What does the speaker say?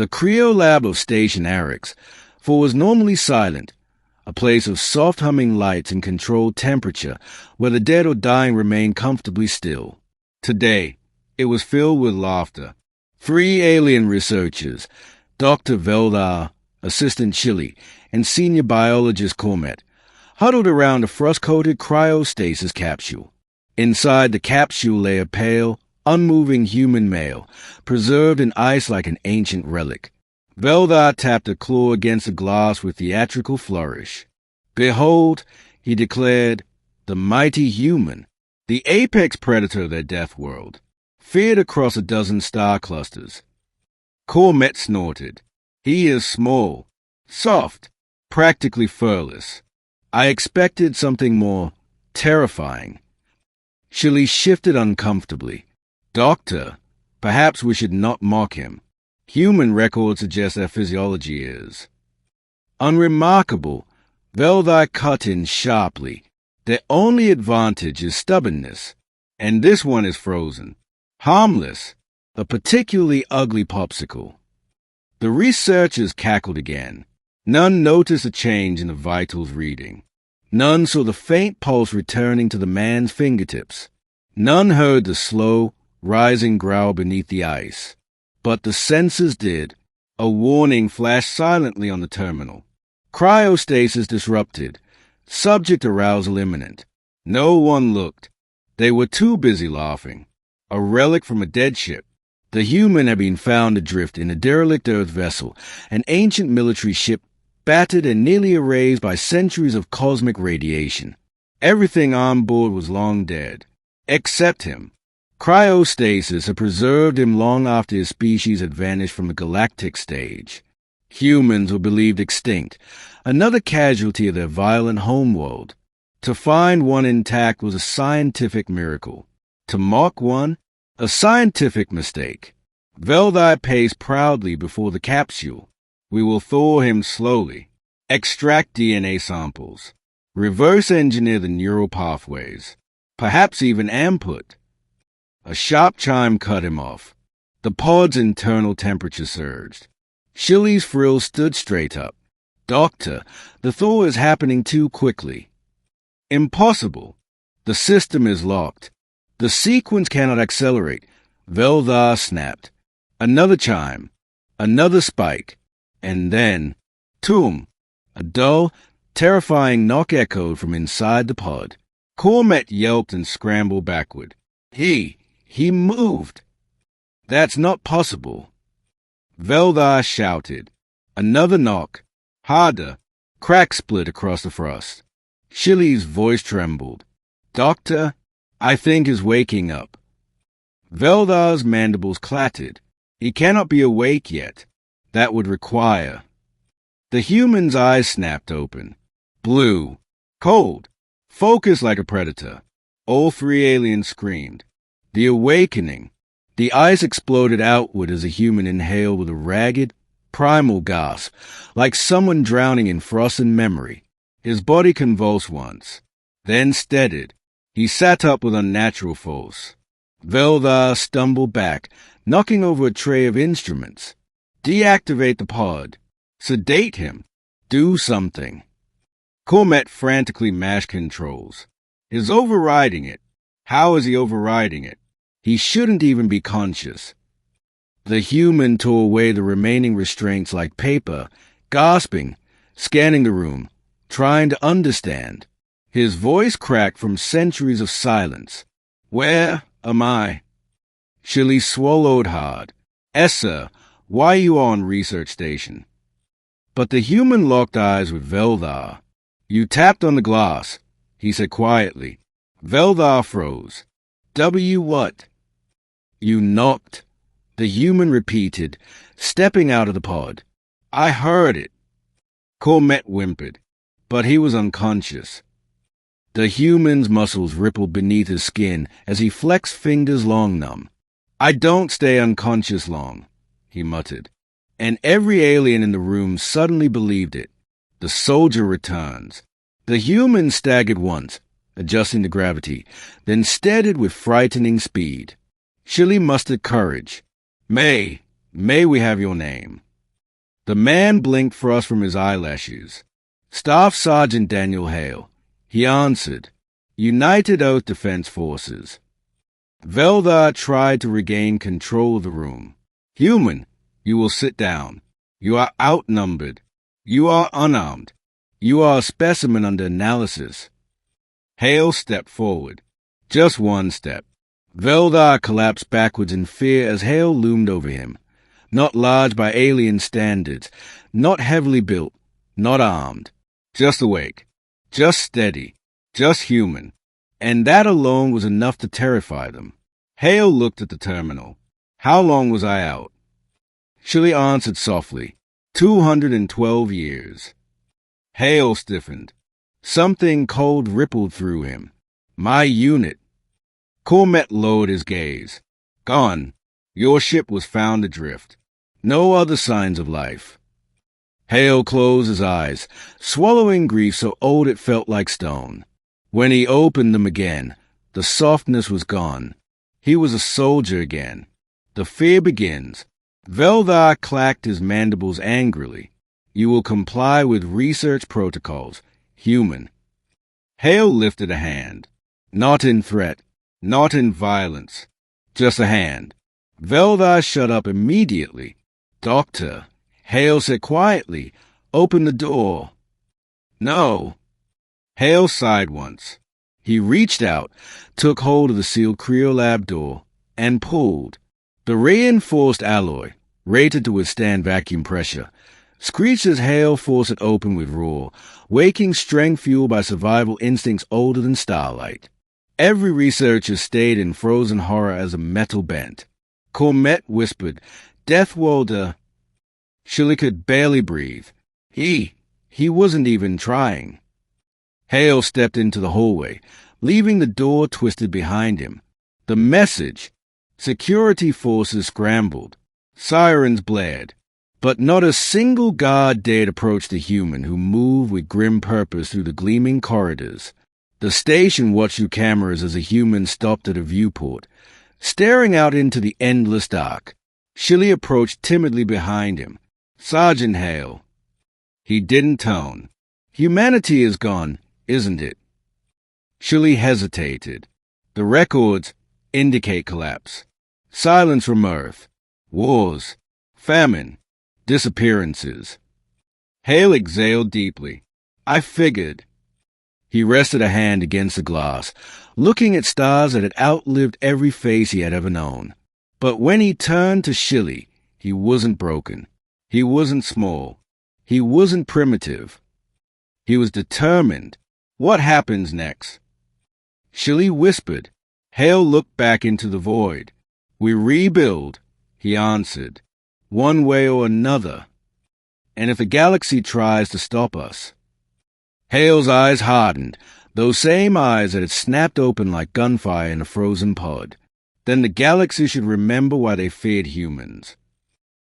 The cryolab of Station Arix, for it was normally silent, a place of soft humming lights and controlled temperature where the dead or dying remained comfortably still. Today, it was filled with laughter. 3 alien researchers, Dr. Veldar, Assistant Chili, and Senior Biologist Cormet, huddled around a frost-coated cryostasis capsule. Inside the capsule lay a pale, unmoving human male, preserved in ice like an ancient relic. Veldar tapped a claw against the glass with theatrical flourish. "Behold," he declared, "the mighty human, the apex predator of their death world, feared across a dozen star clusters." Cormet snorted. "He is small, soft, practically furless. I expected something more terrifying." Chili shifted uncomfortably. "Doctor, perhaps we should not mock him. Human records suggest their physiology is unremarkable." Veldar cut in sharply. "Their only advantage is stubbornness, and this one is frozen. Harmless, a particularly ugly popsicle." The researchers cackled again. None noticed a change in the vitals reading. None saw the faint pulse returning to the man's fingertips. None heard the slow, rising growl beneath the ice. But the sensors did. A warning flashed silently on the terminal. Cryostasis disrupted. Subject arousal imminent. No one looked. They were too busy laughing. A relic from a dead ship. The human had been found adrift in a derelict Earth vessel, an ancient military ship battered and nearly erased by centuries of cosmic radiation. Everything on board was long dead, except him. Cryostasis had preserved him long after his species had vanished from the galactic stage. Humans were believed extinct, another casualty of their violent homeworld. To find one intact was a scientific miracle. To mock one, a scientific mistake. Veldar paced proudly before the capsule. "We will thaw him slowly, extract DNA samples, reverse engineer the neural pathways, perhaps even amput." A sharp chime cut him off. The pod's internal temperature surged. Chili's frills stood straight up. "Doctor, the thaw is happening too quickly." "Impossible. The system is locked. The sequence cannot accelerate." Veldar snapped. Another chime. Another spike. And then, toom! A dull, terrifying knock echoed from inside the pod. Cormet yelped and scrambled backward. He moved. "That's not possible." Veldar shouted. Another knock. Harder. Crack split across the frost. Chili's voice trembled. "Doctor, I think is waking up." Veldar's mandibles clattered. "He cannot be awake yet. That would require—" The human's eyes snapped open. Blue. Cold. Focused like a predator. All 3 aliens screamed. The awakening. The ice exploded outward as a human inhaled with a ragged, primal gasp, like someone drowning in frozen memory. His body convulsed once, then steadied. He sat up with unnatural force. Veldar stumbled back, knocking over a tray of instruments. "Deactivate the pod. Sedate him. Do something." Cormet frantically mashed controls. "He's overriding it. How is he overriding it? He shouldn't even be conscious." The human tore away the remaining restraints like paper, gasping, scanning the room, trying to understand. His voice cracked from centuries of silence. "Where am I?" Chili swallowed hard. "Essa, why are you on research station?" But the human locked eyes with Veldar. "You tapped on the glass," he said quietly. Veldar froze. "W what?" "You knocked," the human repeated, stepping out of the pod. "I heard it." Cormet whimpered, but he was unconscious. The human's muscles rippled beneath his skin as he flexed fingers long numb. "I don't stay unconscious long," he muttered. And every alien in the room suddenly believed it. The soldier returns. The human staggered once, adjusting to gravity, then steadied with frightening speed. Chili mustered courage. May we have your name?" The man blinked frost from his eyelashes. Staff Sergeant Daniel Hale. He answered, United Oath Defense Forces. Veldar tried to regain control of the room. Human, you will sit down. You are outnumbered. You are unarmed. You are a specimen under analysis. Hale stepped forward. Just one step. Veldar collapsed backwards in fear as Hale loomed over him. Not large by alien standards, not heavily built, not armed. Just awake, just steady, just human. And that alone was enough to terrify them. Hale looked at the terminal. How long was I out? Shilly answered softly, 212 years. Hale stiffened. Something cold rippled through him. My unit. Cormet lowered his gaze. Gone. Your ship was found adrift. No other signs of life. Hale closed his eyes, swallowing grief so old it felt like stone. When he opened them again, the softness was gone. He was a soldier again. The fear begins. Veldar clacked his mandibles angrily. You will comply with research protocols. Human. Hale lifted a hand. Not in threat. Not in violence. Just a hand. Veldar shut up immediately. Doctor, Hale said quietly, open the door. No. Hale sighed once. He reached out, took hold of the sealed cryolab door, and pulled. The reinforced alloy, rated to withstand vacuum pressure, screeched as Hale forced it open with roar, waking strength fueled by survival instincts older than starlight. Every researcher stayed in frozen horror as the metal bent. Cormet whispered, Deathwalder. Shilly could barely breathe. He wasn't even trying. Hale stepped into the hallway, leaving the door twisted behind him. The message. Security forces scrambled. Sirens blared. But not a single guard dared approach the human who moved with grim purpose through the gleaming corridors. The station watched through cameras as a human stopped at a viewport, staring out into the endless dark. Shilly approached timidly behind him. Sergeant Hale. He didn't tone. Humanity is gone, isn't it? Shilly hesitated. The records indicate collapse. Silence from Earth. Wars. Famine. Disappearances. Hale exhaled deeply. I figured. He rested a hand against the glass, looking at stars that had outlived every face he had ever known. But when he turned to Shilly, he wasn't broken. He wasn't small. He wasn't primitive. He was determined. What happens next? Shilly whispered. Hale looked back into the void. We rebuild, he answered, one way or another. And if the galaxy tries to stop us. Hale's eyes hardened, those same eyes that had snapped open like gunfire in a frozen pod. Then the galaxy should remember why they feared humans.